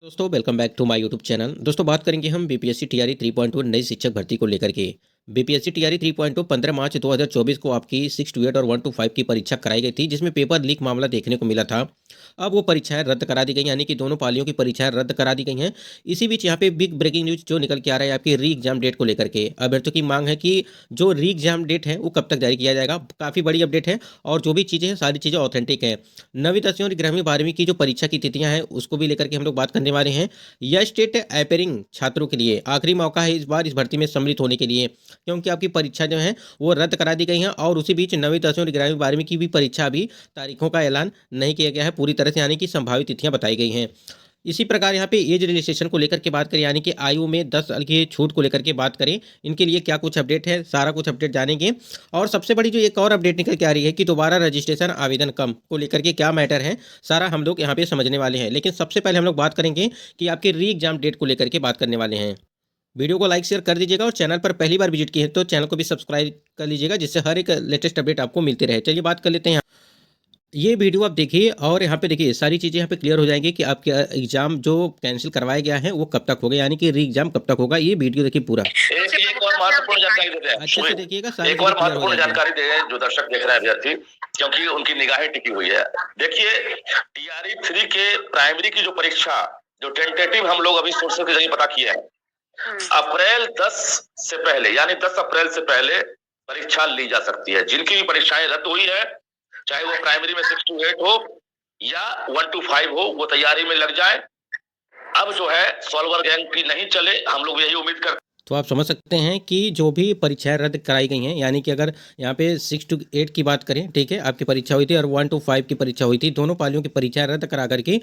दोस्तों welcome back to my YouTube channel. दोस्तों बात करेंगे हम बीपीएससी टीआरई 3.2 नई शिक्षक भर्ती को लेकर के। बीपीएससी टीआरई 3.2 15 मार्च 2024 को आपकी 6 to 8 और 1 to 5 की परीक्षा कराई गई थी, जिसमें पेपर लीक मामला देखने को मिला था। अब वो परीक्षाएं रद्द करा दी गई, यानी कि दोनों पालियों की परीक्षाएं रद्द करा दी गई हैं। इसी बीच यहाँ पे बिग ब्रेकिंग न्यूज जो निकल के आ रहा है आपकी री एग्जाम डेट को लेकर के। अभ्यर्थियों की मांग है कि जो री एग्जाम डेट है वो कब तक जारी किया जाएगा। काफ़ी बड़ी अपडेट है और जो भी चीज़ें हैं सारी चीज़ें ऑथेंटिक है। 9वीं 10वीं और 11वीं 12वीं की जो परीक्षा की तिथियां हैं उसको भी लेकर के हम लोग बात करने वाले हैं। यह स्टेट अपेयरिंग छात्रों के लिए आखिरी मौका है इस बार इस भर्ती में सम्मिलित होने के लिए, क्योंकि आपकी परीक्षा जो है वो रद्द करा दी गई हैं। और उसी बीच 9वीं 10वीं और 11वीं 12वीं की भी परीक्षा अभी तारीखों का ऐलान नहीं किया गया है पूरी तरह से, यानी कि संभावित तिथियां बताई गई हैं। इसी प्रकार यहाँ पे एज रिलैक्सेशन को लेकर के बात करें, यानी कि आयु में 10 साल की छूट को लेकर के बात करें, इनके लिए क्या कुछ अपडेट है, सारा कुछ अपडेट जानेंगे। और सबसे बड़ी जो एक और अपडेट निकल के आ रही है कि दोबारा रजिस्ट्रेशन आवेदन कम को लेकर के क्या मैटर है, सारा हम लोग यहाँ पे समझने वाले हैं। लेकिन सबसे पहले हम लोग बात करेंगे कि आपके री एग्जाम डेट को लेकर के बात करने वाले हैं। वीडियो को लाइक शेयर कर दीजिएगा और चैनल पर पहली बार विजिट किए हैं तो चैनल को भी सब्सक्राइब कर लीजिएगा, जिससे हर एक लेटेस्ट अपडेट आपको मिलती रहे। चलिए बात कर लेते हैं। ये वीडियो आप देखिए और यहाँ पे देखिए सारी चीज़ें यहाँ पे क्लियर हो जाएंगी कि आपका एग्जाम जो कैंसिल करवाया गया है वो कब तक होगा, यानी कि री एग्जाम कब तक होगा। ये वीडियो देखिए पूरा एक और महत्वपूर्ण जानकारी देते हैं, अच्छे से देखिएगा। एक और महत्वपूर्ण जानकारी दे जो दर्शक देख रहे हैं अभ्यर्थी, क्योंकि उनकी निगाहें टिकी हुई है। देखिए टीआरई 3 के प्राइमरी की जो परीक्षा जो टेंटेटिव हम लोग अभी सोर्सेस के जरिए पता किए हैं, अप्रैल 10 से पहले यानी 10 अप्रैल से पहले परीक्षा ली जा सकती है। जिनकी भी परीक्षाएं रद्द हुई है, चाहे वो प्राइमरी में 6 to 8 हो या 1 to 5 हो, वो तैयारी में लग जाए। अब जो है सॉल्वर गैंग की नहीं चले, हम लोग यही उम्मीद करते। तो आप समझ सकते हैं कि जो भी परीक्षाएं रद्द कराई गई हैं, यानी कि अगर यहाँ पे 6 to 8 की बात करें, ठीक है, आपकी परीक्षा हुई थी और 1 to 5 की परीक्षा हुई थी, दोनों पालियों की परीक्षाएं रद्द करा करके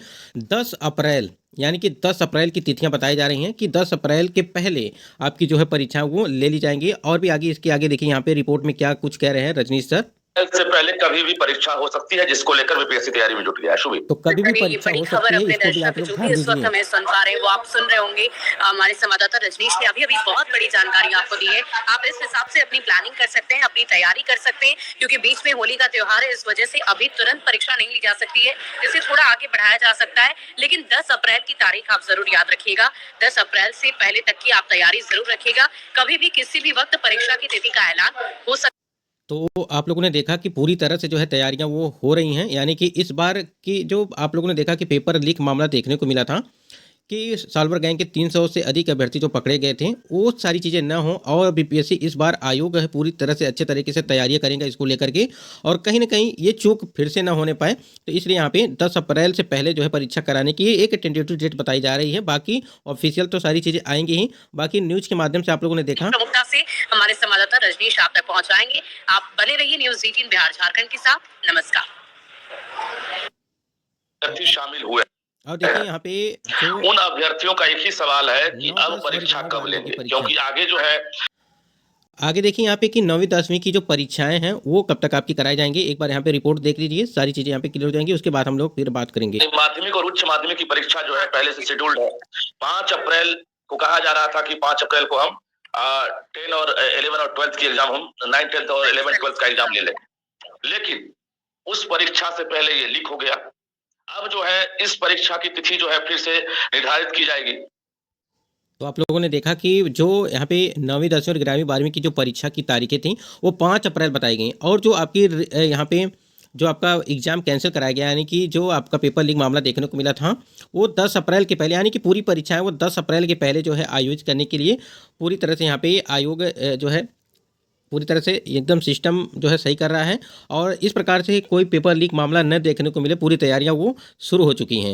10 अप्रैल यानी कि 10 अप्रैल की तिथियां बताई जा रही हैं कि 10 अप्रैल के पहले आपकी जो है परीक्षा वो ले ली जाएंगी। और भी आगे इसके आगे देखिए यहाँ पे रिपोर्ट में क्या कुछ कह रहे हैं रजनीश सर। से पहले कभी भी परीक्षा हो सकती है, जिसको लेकर बीपीएससी तैयारी में जुट गया है। शुभी तो कभी भी परीक्षा हो सकती है, इसको भी आप लोग ध्यान इस वक्त दीजिए। हमें सुन पा रहे हैं वो आप सुन रहे होंगे। हमारे संवाददाता रजनीश ने अभी अभी बहुत बड़ी जानकारी आपको दी है। आप इस हिसाब से अपनी प्लानिंग कर सकते हैं, अपनी तैयारी कर सकते हैं, क्योंकि बीच में होली का त्योहार है, इस वजह से अभी तुरंत परीक्षा नहीं ली जा सकती है, इसे थोड़ा आगे बढ़ाया जा सकता है। लेकिन 10 अप्रैल की तारीख आप जरूर याद रखिएगा। 10 अप्रैल से पहले तक की आप तैयारी जरूर रखिएगा। कभी भी किसी भी वक्त परीक्षा की तिथि का ऐलान हो सकता। तो आप लोगों ने देखा कि पूरी तरह से जो है तैयारियां वो हो रही हैं, यानी कि इस बार की जो आप लोगों ने देखा कि पेपर लीक मामला देखने को मिला था कि साल्वर गैंग के 300 से अधिक अभ्यर्थी जो पकड़े गए थे, वो सारी चीज़ें न हों और बीपीएससी इस बार आयोग है पूरी तरह से अच्छे तरीके से तैयारियां करेंगे इसको लेकर के, और कहीं ना कहीं ये चूक फिर से ना होने पाए। तो इसलिए यहाँ पे 10 अप्रैल से पहले जो है परीक्षा कराने की एक टेंटेटिव डेट बताई जा रही है। बाकी ऑफिशियल तो सारी चीज़ें आएंगी ही, बाकी न्यूज़ के माध्यम से आप लोगों ने देखा। प्रमुखता से हमारे संवाददाता रजनीश आप तक पहुंचाएंगे। आप बने रहिए न्यूज़ 18 बिहार झारखंड के साथ। नमस्कार। शामिल हुए और देखिए यहाँ पे जो उन अभ्यर्थियों का एक ही सवाल है कि अब परीक्षा कब लेंगे, क्योंकि आगे जो है आगे देखिए यहाँ पे कि 9वीं 10वीं की जो परीक्षाएं हैं वो कब तक आपकी कराई जाएंगी। एक बार यहाँ पे रिपोर्ट देख लीजिए, सारी चीजें यहाँ पे क्लियर हो जाएंगी, उसके बाद हम लोग फिर बात करेंगे। माध्यमिक और उच्च माध्यमिक की परीक्षा जो है पहले से शेड्यूल्ड है। 5 अप्रैल को कहा जा रहा था कि 5 अप्रैल को हम 10 और 11 और 12 की एग्जाम, हम 9 10 और 11 12 का एग्जाम ले लें, लेकिन उस परीक्षा से पहले ये लीक हो गया। अब जो है इस परीक्षा की तिथि जो है फिर से निर्धारित की जाएगी। तो आप लोगों ने देखा कि जो यहाँ पे 9वीं 10वीं और 11वीं 12वीं की जो परीक्षा की तारीखें थी वो 5 अप्रैल बताई गई, और जो आपकी यहाँ पे जो आपका एग्ज़ाम कैंसिल कराया गया, यानी कि जो आपका पेपर लीक मामला देखने को मिला था वो 10 अप्रैल के पहले, यानी कि पूरी परीक्षाएं वो 10 अप्रैल के पहले जो है आयोजित करने के लिए पूरी तरह से यहाँ पे आयोग जो है पूरी तरह से एकदम सिस्टम जो है सही कर रहा है। और इस प्रकार से कोई पेपर लीक मामला न देखने को मिले, पूरी तैयारियां वो शुरू हो चुकी हैं।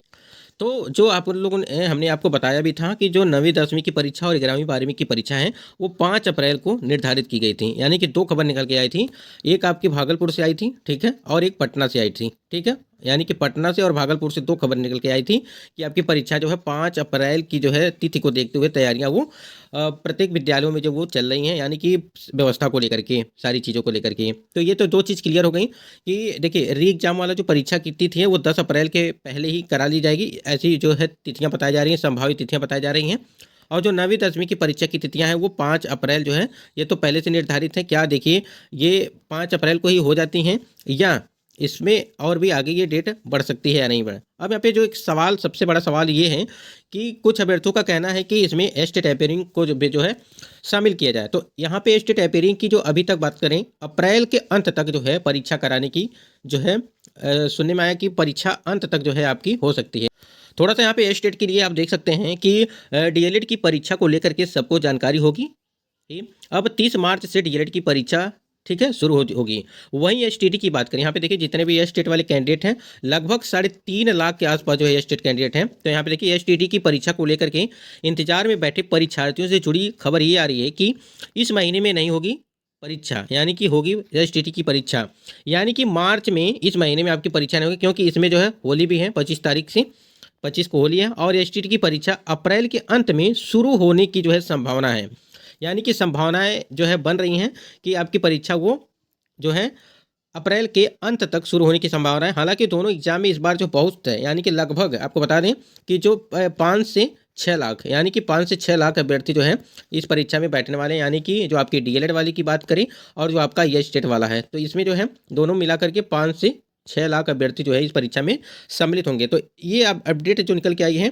तो जो आप लोगों ने हमने आपको बताया भी था कि जो 9वीं 10वीं की परीक्षा और 11वीं 12वीं की परीक्षा है वो 5 अप्रैल को निर्धारित की गई थी, यानी कि 2 खबर निकल के आई थी। एक आपकी भागलपुर से आई थी, ठीक है, और एक पटना से आई थी, ठीक है, यानी कि पटना से और भागलपुर से 2 खबर निकल के आई थी कि आपकी परीक्षा जो है 5 अप्रैल की जो है तिथि को देखते हुए तैयारियां वो प्रत्येक विद्यालयों में जो वो चल रही हैं, यानी कि व्यवस्था को लेकर के, सारी चीज़ों को लेकर के। तो ये तो 2 चीज़ क्लियर हो गई कि देखिए री एग्जाम वाला जो परीक्षा की तिथि है वो 10 अप्रैल के पहले ही करा ली जाएगी, ऐसी जो है तिथियां बताई जा रही हैं, संभावित तिथियां बताई जा रही हैं। और जो 9वीं 10वीं की परीक्षा की तिथियां हैं वो 5 अप्रैल जो है ये तो पहले से निर्धारित है। क्या देखिए ये 5 अप्रैल को ही हो जाती हैं, या इसमें और भी आगे ये डेट बढ़ सकती है या नहीं बढ़। अब यहाँ पे जो एक सवाल, सबसे बड़ा सवाल ये है कि कुछ अभ्यर्थियों का कहना है कि इसमें स्टेट अपियरिंग को जो है शामिल किया जाए। तो यहाँ पे स्टेट अपियरिंग की जो अभी तक बात करें, अप्रैल के अंत तक जो है परीक्षा कराने की जो है सुनने में आया कि परीक्षा अंत तक जो है आपकी हो सकती है। थोड़ा सा यहाँ पे स्टेट के लिए आप देख सकते हैं कि डीएलएड की परीक्षा को लेकर के सबको जानकारी होगी। अब 30 मार्च से डीएलएड की परीक्षा ठीक है शुरू होगी। वहीं एसटीटी की बात करें, यहाँ पे देखिए जितने भी एसटेट वाले कैंडिडेट हैं लगभग 3.5 लाख के आसपास जो है एसटेट कैंडिडेट हैं। तो यहाँ पे देखिए एसटीटी की परीक्षा को लेकर के इंतजार में बैठे परीक्षार्थियों से जुड़ी खबर ये आ रही है कि इस महीने में नहीं होगी परीक्षा, यानी कि होगी एसटीटी की परीक्षा, यानी कि मार्च में, इस महीने में आपकी परीक्षा नहीं होगी, क्योंकि इसमें जो है होली भी है 25 तारीख से, 25 को होली है। और एसटीटी की परीक्षा अप्रैल के अंत में शुरू होने की जो है संभावना है, यानी कि संभावनाएं जो है बन रही हैं कि आपकी परीक्षा वो जो है अप्रैल के अंत तक शुरू होने की संभावना है। हालांकि दोनों एग्जाम में इस बार जो बहुत है, यानी कि लगभग आपको बता दें कि जो 5 से 6 लाख, यानी कि 5 से 6 लाख अभ्यर्थी जो है इस परीक्षा में बैठने वाले हैं। यानी कि जो आपकी डीएलएड वाली की बात करें और जो आपका एसटेट वाला है, तो इसमें जो है दोनों मिलाकर के 5 से 6 लाख अभ्यर्थी जो है इस परीक्षा में सम्मिलित होंगे। तो ये अपडेट जो निकल के आई है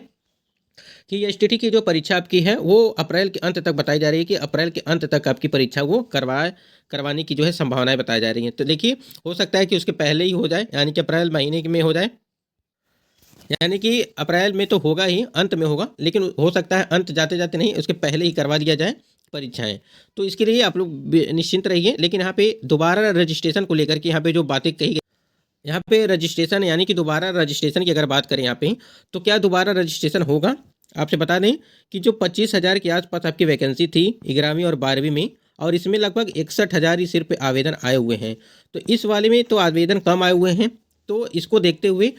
कि एसटीटी की जो परीक्षा आपकी है वो अप्रैल के अंत तक बताई जा रही है कि अप्रैल के अंत तक आपकी परीक्षा वो करवाने की जो है संभावनाएं बताई जा रही हैं। तो देखिए हो सकता है कि उसके पहले ही हो जाए, यानी कि अप्रैल महीने में हो जाए, यानी कि अप्रैल में तो होगा ही, अंत में होगा, लेकिन हो सकता है अंत जाते जाते नहीं, उसके पहले ही करवा दिया जाए परीक्षाएं। तो इसके लिए आप लोग निश्चिंत रहिए। लेकिन यहाँ पे दोबारा रजिस्ट्रेशन को लेकर के यहाँ पे जो बातें कही गई, यहाँ पे रजिस्ट्रेशन यानी कि दोबारा रजिस्ट्रेशन की अगर बात करें यहाँ पे, तो क्या दोबारा रजिस्ट्रेशन होगा? आपसे बता दें कि जो 25,000 के आसपास आपकी वैकेंसी थी 11वीं और 12वीं में, और इसमें लगभग 61,000 ही सिर्फ आवेदन आए हुए हैं। तो इस वाले में तो आवेदन कम आए हुए हैं। तो इसको देखते हुए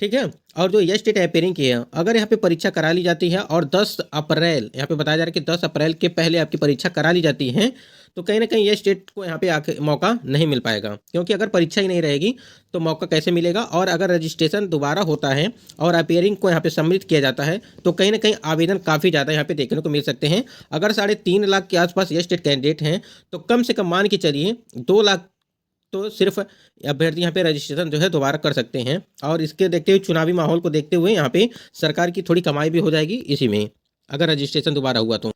ठीक है, और जो एसटेट अपियरिंग की है, अगर यहाँ पे परीक्षा करा ली जाती है और 10 अप्रैल यहाँ पे बताया जा रहा है कि 10 अप्रैल के पहले आपकी परीक्षा करा ली जाती है, तो कहीं ना कहीं एसटेट को यहाँ पे आके मौका नहीं मिल पाएगा, क्योंकि अगर परीक्षा ही नहीं रहेगी तो मौका कैसे मिलेगा। और अगर रजिस्ट्रेशन दोबारा होता है और अपियरिंग को यहाँ पे सम्मिलित किया जाता है, तो कहीं ना कहीं आवेदन काफ़ी ज़्यादा यहाँ पे देखने को मिल सकते हैं। अगर 3.5 लाख के आसपास एसटेट कैंडिडेट हैं, तो कम से कम मान के चलिए 2 लाख तो सिर्फ अभ्यर्थी यहाँ पे रजिस्ट्रेशन जो है दोबारा कर सकते हैं। और इसके देखते हुए, चुनावी माहौल को देखते हुए, यहाँ पे सरकार की थोड़ी कमाई भी हो जाएगी इसी में, अगर रजिस्ट्रेशन दोबारा हुआ तो।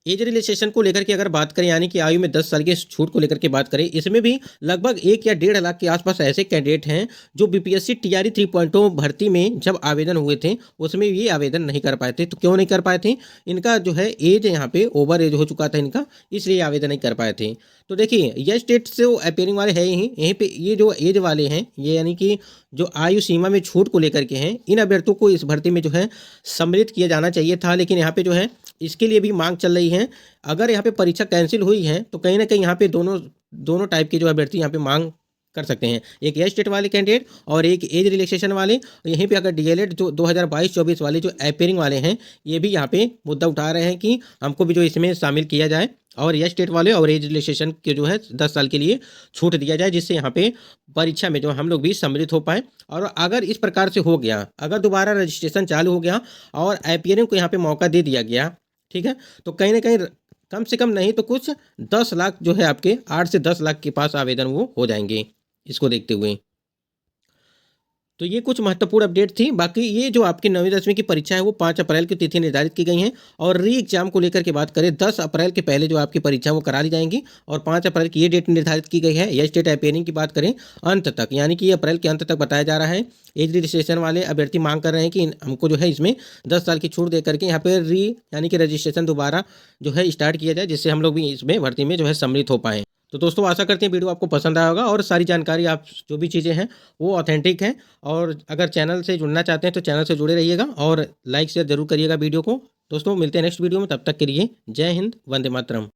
एज रिलैक्सेशन को लेकर के अगर बात करें, यानी कि आयु में 10 साल की छूट को लेकर के बात करें, इसमें भी लगभग 1 या 1.5 लाख के आसपास ऐसे कैंडिडेट हैं जो बीपीएससी टीआरई 3.0 भर्ती में जब आवेदन हुए थे उसमें ये आवेदन नहीं कर पाए थे। तो क्यों नहीं कर पाए थे? इनका जो है एज यहाँ पे ओवर एज हो चुका था इनका, इसलिए आवेदन नहीं कर पाए थे। तो देखिए ये स्टेट से अपेयरिंग वाले हैं ही, यहीं पे ये जो एज वाले हैं, ये यानी कि जो आयु सीमा में छूट को लेकर के हैं, इन अभ्यर्थियों को इस भर्ती में जो है सम्मिलित किया जाना चाहिए था। लेकिन यहाँ पे जो है इसके लिए भी मांग चल रही है। अगर यहाँ पे परीक्षा कैंसिल हुई है तो कहीं ना कहीं यहाँ पे दोनों टाइप के जो अभ्यर्थी यहाँ पे मांग कर सकते हैं, एक एज स्टेट वाले कैंडिडेट और एक एज रिलैक्सेशन वाले। यहीं पे अगर डीएलएड जो 2022-24 वाले जो अपेयरिंग वाले हैं, ये भी यहाँ पे मुद्दा उठा रहे हैं कि हमको भी जो इसमें शामिल किया जाए और एज स्टेट वाले और एज रिलैक्सेशन के जो है 10 साल के लिए छूट दिया जाए, जिससे यहाँ पे परीक्षा में जो हम लोग भी सम्मिलित हो पाए। और अगर इस प्रकार से हो गया, अगर दोबारा रजिस्ट्रेशन चालू हो गया और अपेयरिंग को यहाँ पे मौका दे दिया गया, ठीक है, तो कहीं ना कहीं कम से कम नहीं तो कुछ 10 लाख जो है आपके 8 से 10 लाख के पास आवेदन वो हो जाएंगे, इसको देखते हुए। तो ये कुछ महत्वपूर्ण अपडेट थी। बाकी ये जो आपकी 9वीं 10वीं की परीक्षा है वो 5 अप्रैल की तिथि निर्धारित की गई हैं। और री एग्जाम को लेकर के बात करें, 10 अप्रैल के पहले जो आपकी परीक्षा वो करा ली जाएंगी और 5 अप्रैल की ये डेट निर्धारित की गई है। यह स्टेट अपेयरिंग की बात करें अंत तक, यानी कि अप्रैल के अंत तक बताया जा रहा है। एज रजिस्ट्रेशन वाले अभ्यर्थी मांग कर रहे हैं कि हमको जो है इसमें 10 साल की छूट दे करके यहाँ पे यानी कि रजिस्ट्रेशन दोबारा जो है स्टार्ट किया जाए, जिससे हम लोग भी इसमें भर्ती में जो है सम्मिलित हो पाएँ। तो दोस्तों आशा करते हैं वीडियो आपको पसंद आया होगा और सारी जानकारी, आप जो भी चीज़ें हैं वो ऑथेंटिक हैं। और अगर चैनल से जुड़ना चाहते हैं तो चैनल से जुड़े रहिएगा और लाइक शेयर जरूर करिएगा वीडियो को। दोस्तों मिलते हैं नेक्स्ट वीडियो में, तब तक के लिए जय हिंद, वंदे मातरम।